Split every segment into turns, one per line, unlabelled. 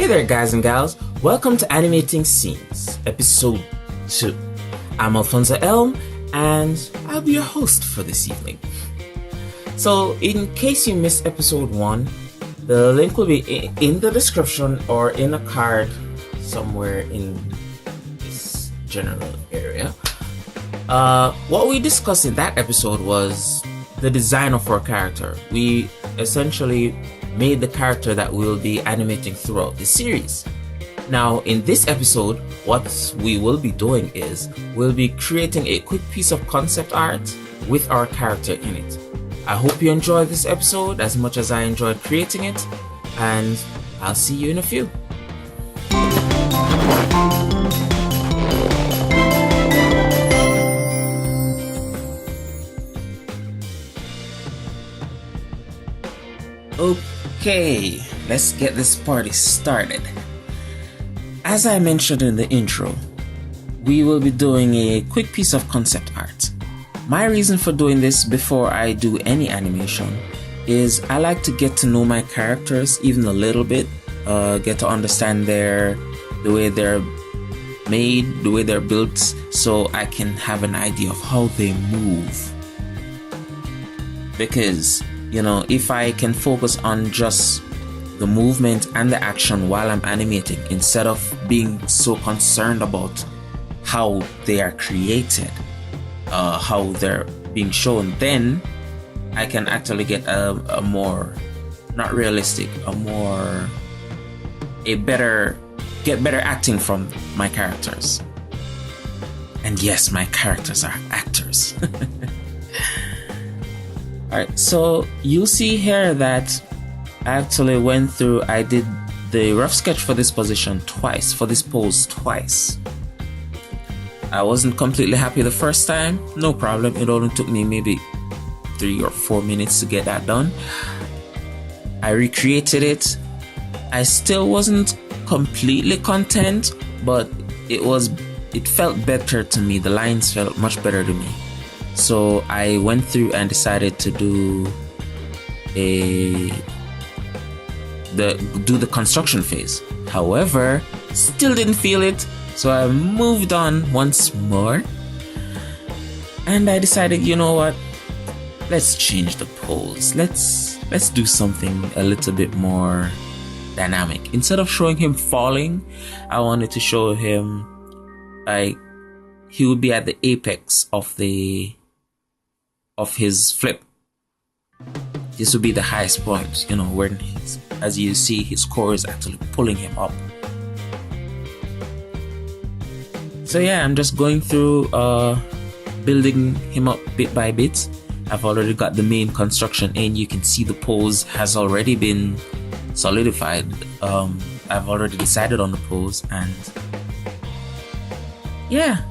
Hey there guys and gals, welcome to Animating Scenes, episode 2. I'm Alphonso and I'll be your host for this evening. So in case you missed episode 1, the link will be in the description or in a card somewhere in this general area. What we discussed in that episode was the design of our character. We essentially made the character that we'll be animating throughout the series. Now in this episode, what we will be doing is we'll be creating a quick piece of concept art with our character in it. I hope you enjoyed this episode as much as I enjoyed creating it, and I'll see you in a few. Okay, let's get this party started. As I mentioned in the intro, we will be doing a quick piece of concept art. My reason for doing this before I do any animation is I like to get to know my characters even a little bit, get to understand the way they're made, the way they're built, so I can have an idea of how they move. Because if I can focus on just the movement and the action while I'm animating, instead of being so concerned about how they are created, how they're being shown, then I can actually get a more, not realistic, get better acting from my characters. And yes, my characters are actors. Alright, so you'll see here that I actually I did the rough sketch for this position twice, for this pose twice. I wasn't completely happy the first time, no problem, it only took me maybe 3 or 4 minutes to get that done. I recreated it. I still wasn't completely content, but it felt better to me, the lines felt much better to me. So I went through and decided to do the construction phase. However, still didn't feel it, so I moved on once more. And I decided, you know what? Let's change the pose. Let's do something a little bit more dynamic. Instead of showing him falling, I wanted to show him like he would be at the apex of his flip. This would be the highest point, when as you see, his core is actually pulling him up. So yeah, I'm just going through building him up bit by bit. I've already got the main construction in. You can see the pose has already been solidified. I've already decided on the pose, and yeah.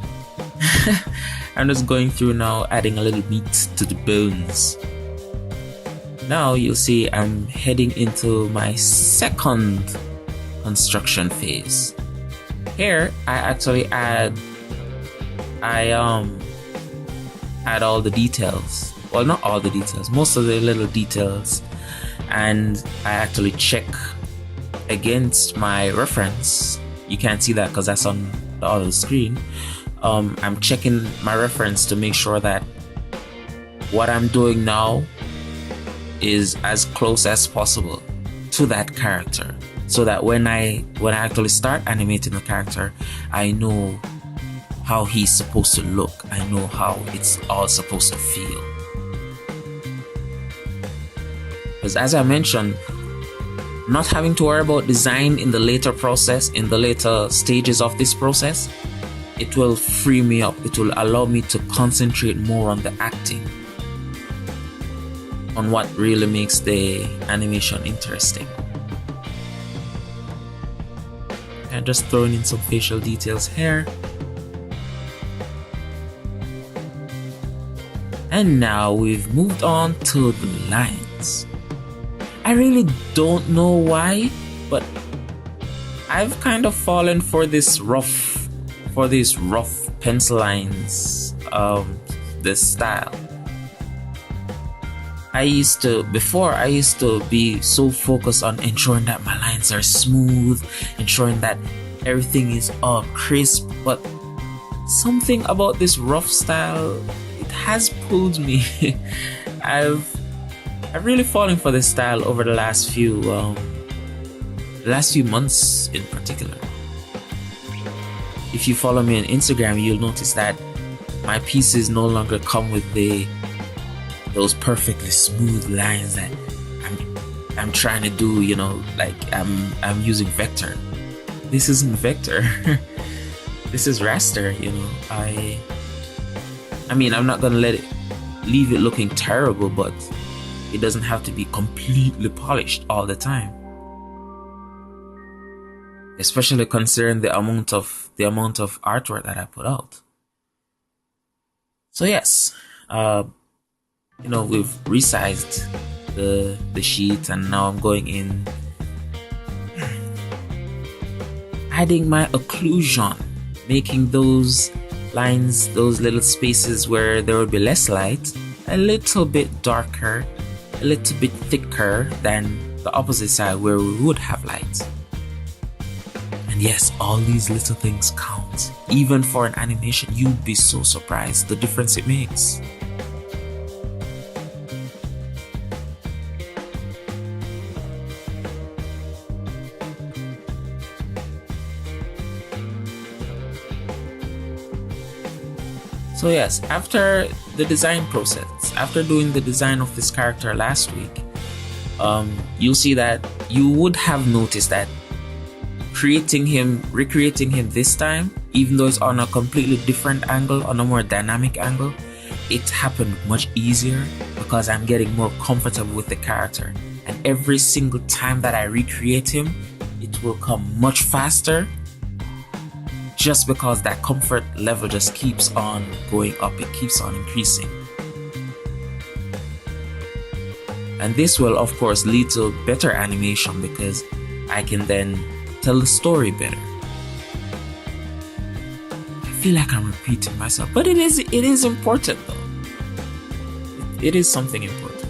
I'm just going through now, adding a little meat to the bones. Now you'll see I'm heading into my second construction phase. Here I actually add all the details. Well, not all the details, most of the little details, and I actually check against my reference. You can't see that because that's on the other screen. I'm checking my reference to make sure that what I'm doing now is as close as possible to that character, so that when I actually start animating the character, I know how he's supposed to look. I know how it's all supposed to feel. Because as I mentioned, not having to worry about design in the later stages of this process, it will free me up. It will allow me to concentrate more on the acting, on what really makes the animation interesting. And just throwing in some facial details here. And now we've moved on to the lines. I really don't know why, but I've kind of fallen for these rough pencil lines, this style. Before I used to be so focused on ensuring that my lines are smooth, ensuring that everything is all crisp, but something about this rough style, it has pulled me. I've really fallen for this style over the last few months in particular. If you follow me on Instagram, you'll notice that my pieces no longer come with those perfectly smooth lines that I'm trying to do, like I'm using vector. This isn't vector. This is raster, I mean, I'm not gonna leave it looking terrible, but it doesn't have to be completely polished all the time. Especially considering the amount of artwork that I put out. So yes, we've resized the sheet, and now I'm going in, adding my occlusion, making those lines, those little spaces where there will be less light, a little bit darker, a little bit thicker than the opposite side where we would have light. And yes, all these little things count. Even for an animation, you'd be so surprised the difference it makes. So yes, after the design process, after doing the design of this character last week, you'll see that you would have noticed that recreating him this time, even though it's on a completely different angle, on a more dynamic angle, it happened much easier because I'm getting more comfortable with the character. And every single time that I recreate him, it will come much faster, just because that comfort level just keeps on going up, it keeps on increasing. And this will of course lead to better animation because I can then tell the story better. I feel like I'm repeating myself, but it is important though. It is something important.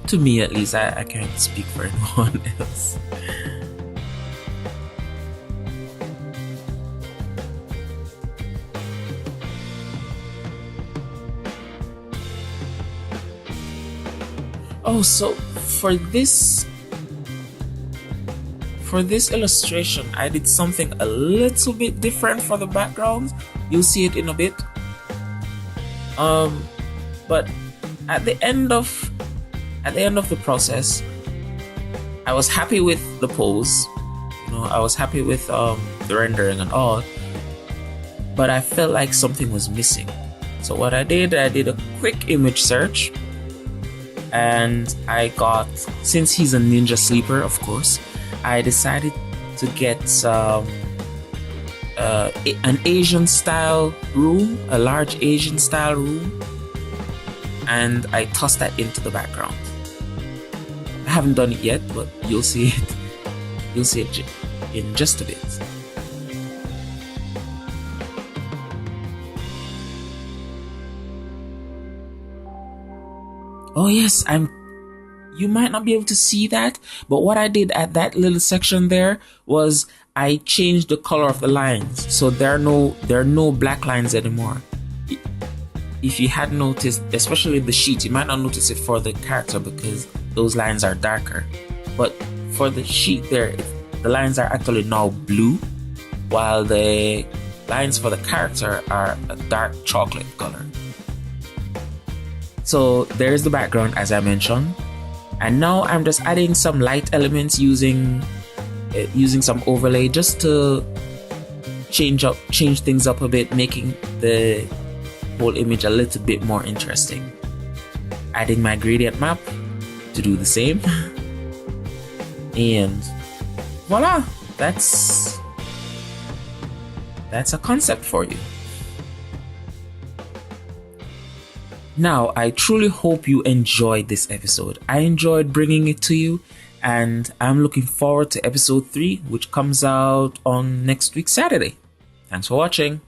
To me at least, I can't speak for anyone else. Oh, so for this illustration, I did something a little bit different for the background. You'll see it in a bit. But at the end of the process, I was happy with the pose. I was happy with the rendering and all. But I felt like something was missing. So what I did a quick image search. And I got, since he's a ninja sleeper, of course, I decided to get an Asian style room, a large Asian style room, and I tossed that into the background. I haven't done it yet, but you'll see it. You'll see it in just a bit. Oh yes, you might not be able to see that, but what I did at that little section there was I changed the color of the lines. So there are no black lines anymore. If you had noticed, especially the sheet, you might not notice it for the character because those lines are darker. But for the sheet there, the lines are actually now blue, while the lines for the character are a dark chocolate color. So there's the background, as I mentioned, and now I'm just adding some light elements using some overlay just to change things up a bit, making the whole image a little bit more interesting. Adding my gradient map to do the same, and voila, that's a concept for you. Now, I truly hope you enjoyed this episode. I enjoyed bringing it to you, and I'm looking forward to episode 3, which comes out on next week, Saturday. Thanks for watching.